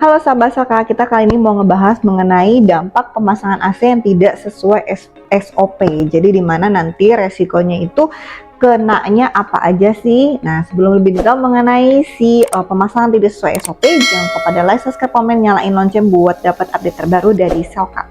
Halo sahabat Saka, kita kali ini mau ngebahas mengenai dampak pemasangan AC yang tidak sesuai SOP. Jadi dimana nanti resikonya itu kenanya apa aja sih? Nah, sebelum lebih detail mengenai pemasangan tidak sesuai SOP, jangan lupa pada like, subscribe, komen, nyalain lonceng buat dapat update terbaru dari Selka.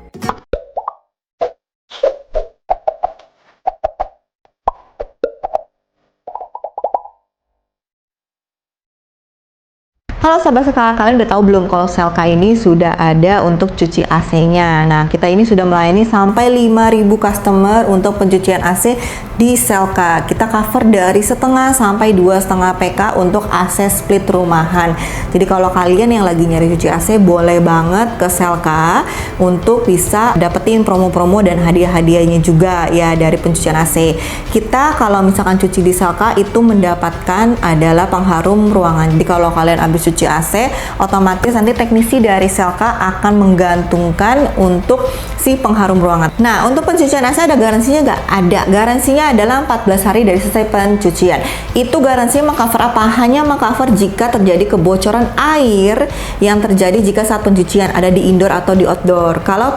Halo sahabat Selka, kalian udah tahu belum kalau Selka ini sudah ada untuk cuci AC-nya. Nah, kita ini sudah melayani sampai 5.000 customer untuk pencucian AC di Selka. Kita cover dari setengah sampai 2,5 PK untuk AC split rumahan. Jadi kalau kalian yang lagi nyari cuci AC, boleh banget ke Selka untuk bisa dapetin promo-promo dan hadiah-hadiahnya juga ya dari pencucian AC. Kita kalau misalkan cuci di Selka itu mendapatkan adalah pengharum ruangan. Jadi kalau kalian habis cuci AC, otomatis nanti teknisi dari Selka akan menggantungkan untuk si pengharum ruangan. Nah, untuk pencucian AC ada garansinya nggak? Ada. Garansinya adalah 14 hari dari selesai pencucian. Itu garansinya mengcover apa? Hanya mengcover jika terjadi kebocoran air yang terjadi jika saat pencucian ada di indoor atau di outdoor. Kalau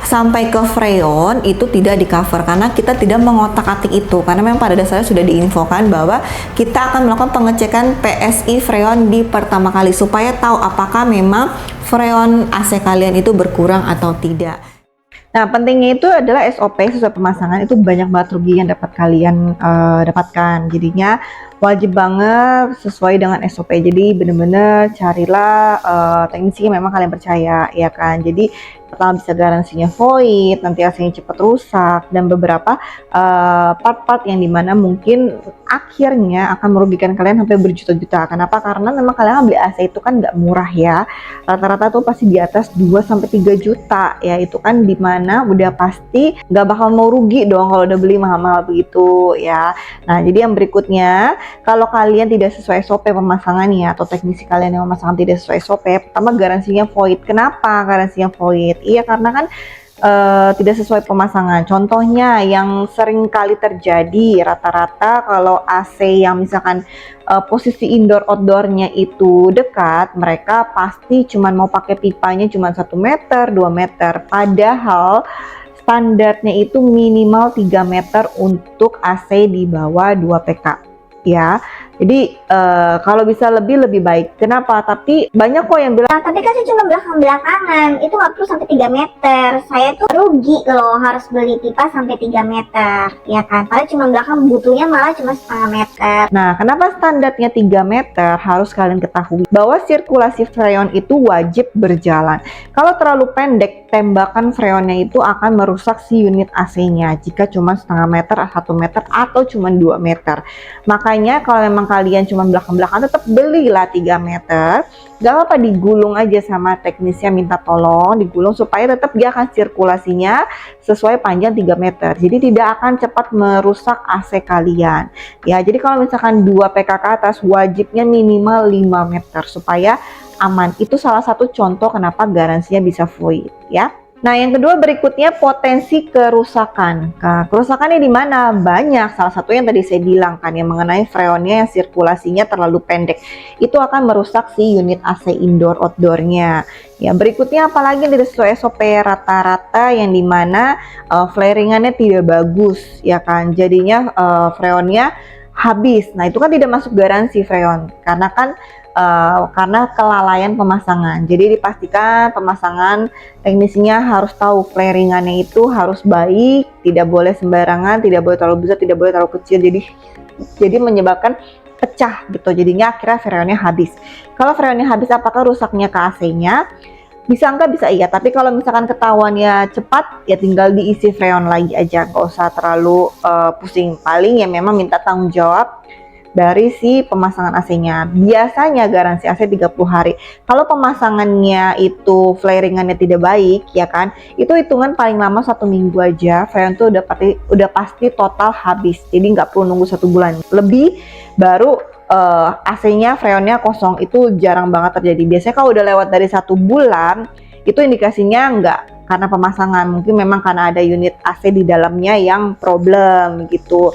sampai ke freon itu tidak di cover karena kita tidak mengotak-atik itu, karena memang pada dasarnya sudah diinfokan bahwa kita akan melakukan pengecekan PSI freon di pertama kali supaya tahu apakah memang freon AC kalian itu berkurang atau tidak. Nah, pentingnya itu adalah SOP sesuai pemasangan itu banyak banget rugi yang dapat kalian dapatkan. Jadinya wajib banget sesuai dengan SOP. Jadi bener-bener carilah teknisi yang memang kalian percaya, ya kan. Jadi pertama bisa garansinya void, nanti AC-nya cepat rusak, dan beberapa part-part yang dimana mungkin akhirnya akan merugikan kalian sampai berjuta-juta. Kenapa? Karena memang kalian beli AC itu kan nggak murah ya. Rata-rata tuh pasti di atas 2-3 juta ya. Itu kan dimana udah pasti nggak bakal mau rugi dong kalau udah beli mahal-mahal begitu ya. Nah, jadi yang berikutnya, kalau kalian tidak sesuai SOP pemasangannya atau teknisi kalian yang memasangkan tidak sesuai SOP, pertama garansinya void. Kenapa garansinya void? Iya, karena kan tidak sesuai pemasangan. Contohnya yang sering kali terjadi rata-rata kalau AC yang misalkan posisi indoor outdoornya itu dekat, mereka pasti cuma mau pakai pipanya cuma 1 meter 2 meter, padahal standarnya itu minimal 3 meter untuk AC di bawah 2 PK ya. Jadi kalau bisa lebih baik. Kenapa? Tapi banyak kok yang bilang, nah, tapi kan saya cuma belakang-belakangan, itu nggak perlu sampai 3 meter. Saya tuh rugi loh harus beli pipa sampai 3 meter, ya kan? Padahal cuma belakang, butuhnya malah cuma setengah meter. Nah, kenapa standarnya 3 meter? Harus kalian ketahui bahwa sirkulasi freon itu wajib berjalan. Kalau terlalu pendek, tembakan freonnya itu akan merusak si unit AC-nya jika cuma setengah meter, 1 meter, atau cuma 2 meter. Makanya kalau memang kalian cuma belakang-belakang, tetap belilah 3 meter. Gak apa-apa digulung aja sama teknisnya, minta tolong digulung supaya tetap dia akan sirkulasinya sesuai panjang 3 meter. Jadi tidak akan cepat merusak AC kalian. Ya, jadi kalau misalkan 2 PK ke atas wajibnya minimal 5 meter supaya aman. Itu salah satu contoh kenapa garansinya bisa void ya. Nah, yang kedua berikutnya potensi kerusakan. Nah, kerusakannya di mana? Banyak. Salah satu yang tadi saya bilang kan, yang mengenai freonnya yang sirkulasinya terlalu pendek. Itu akan merusak si unit AC indoor outdoornya. Ya, berikutnya apalagi yang tidak sesuai SOP rata-rata yang dimana flaringannya tidak bagus, ya kan? Jadinya freonnya habis. Nah, itu kan tidak masuk garansi freon karena kan karena kelalaian pemasangan. Jadi dipastikan pemasangan teknisinya harus tahu flaringannya itu harus baik, tidak boleh sembarangan, tidak boleh terlalu besar, tidak boleh terlalu kecil. Jadi menyebabkan pecah gitu. Jadinya akhirnya freonnya habis. Kalau freonnya habis, apakah rusaknya ke AC-nya? Bisa enggak, bisa iya. Tapi kalau misalkan ketahuannya cepat, ya tinggal diisi freon lagi aja, nggak usah terlalu pusing. Paling ya memang minta tanggung jawab dari si pemasangan AC-nya. Biasanya garansi AC 30 hari. Kalau pemasangannya itu flaringannya tidak baik, ya kan, itu hitungan paling lama 1 minggu aja freon tuh udah pasti total habis. Jadi nggak perlu nunggu 1 bulan lebih baru AC-nya freonnya kosong. Itu jarang banget terjadi. Biasanya kalau udah lewat dari 1 bulan itu indikasinya nggak karena pemasangan, mungkin memang karena ada unit AC di dalamnya yang problem gitu.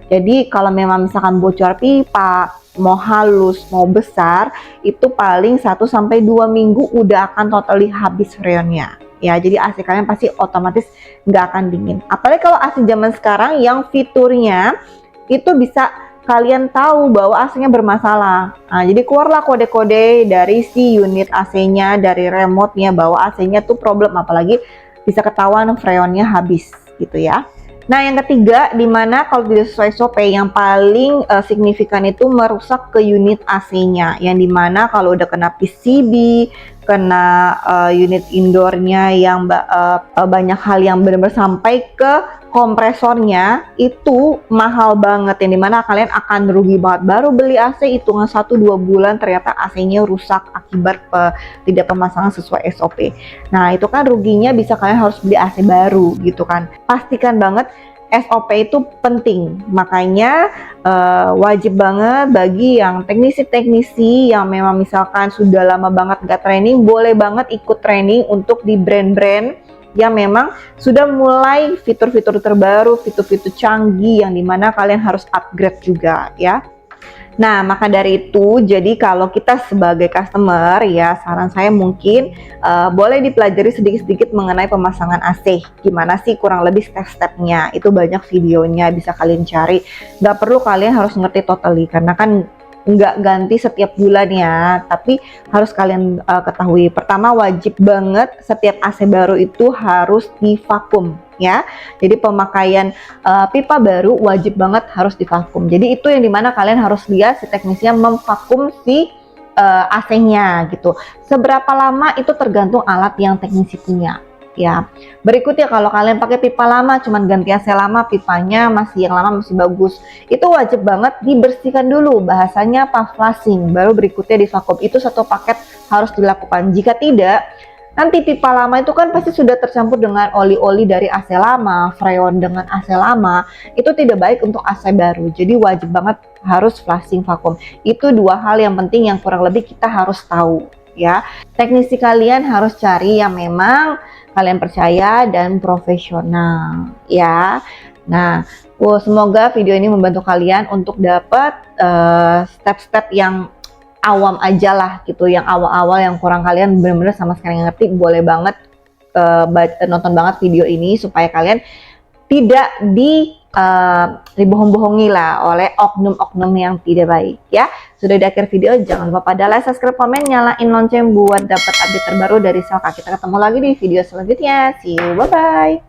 Jadi kalau memang misalkan bocor pipa, mau halus, mau besar, itu paling 1-2 minggu udah akan totally habis freonnya. Ya, jadi AC kalian pasti otomatis nggak akan dingin. Apalagi kalau AC zaman sekarang yang fiturnya itu bisa kalian tahu bahwa AC-nya bermasalah. Nah, jadi keluarlah kode-kode dari si unit AC-nya, dari remote-nya bahwa AC-nya tuh problem, apalagi bisa ketahuan freonnya habis gitu ya. Nah, yang ketiga, dimana kalau tidak sesuai SOP yang paling signifikan itu merusak ke unit AC-nya, yang dimana kalau udah kena PCB, kena unit indoornya yang banyak hal yang benar-benar sampai ke kompresornya, itu mahal banget, yang dimana kalian akan rugi banget. Baru beli AC hitungan 1-2 bulan ternyata AC-nya rusak akibat tidak pemasangan sesuai SOP. Nah, itu kan ruginya bisa kalian harus beli AC baru gitu kan. Pastikan banget SOP itu penting, makanya wajib banget bagi yang teknisi-teknisi yang memang misalkan sudah lama banget nggak training, boleh banget ikut training untuk di brand-brand yang memang sudah mulai fitur-fitur terbaru, fitur-fitur canggih yang dimana kalian harus upgrade juga ya. Nah, maka dari itu, jadi kalau kita sebagai customer ya, saran saya mungkin boleh dipelajari sedikit-sedikit mengenai pemasangan AC. Gimana sih kurang lebih step-stepnya, itu banyak videonya bisa kalian cari. Nggak perlu kalian harus ngerti totally, karena kan nggak ganti setiap bulan ya, tapi harus kalian ketahui. Pertama, wajib banget setiap AC baru itu harus divakum ya. Jadi pemakaian pipa baru wajib banget harus divakum. Jadi itu yang dimana kalian harus lihat si teknisnya memvakum si AC-nya gitu. Seberapa lama itu tergantung alat yang teknisi punya ya. Berikutnya, kalau kalian pakai pipa lama, cuman ganti AC lama, pipanya masih yang lama masih bagus, itu wajib banget dibersihkan dulu, bahasanya apa, flushing, baru berikutnya divakum. Itu satu paket harus dilakukan. Jika tidak, nanti pipa lama itu kan pasti sudah tercampur dengan oli-oli dari AC lama, freon dengan AC lama, itu tidak baik untuk AC baru. Jadi wajib banget harus flushing, vakum. Itu dua hal yang penting yang kurang lebih kita harus tahu ya. Teknisi kalian harus cari yang memang kalian percaya dan profesional ya. Nah, semoga video ini membantu kalian untuk dapat step-step yang awam aja lah gitu, yang awal-awal yang kurang kalian benar-benar sama sekali ngerti. Boleh banget nonton banget video ini supaya kalian tidak dibohong-bohongi lah oleh oknum-oknum yang tidak baik ya. Sudah di akhir video, jangan lupa pada like, subscribe, komen, nyalain lonceng buat dapat update terbaru dari Selka. Kita ketemu lagi di video selanjutnya. See you, bye-bye.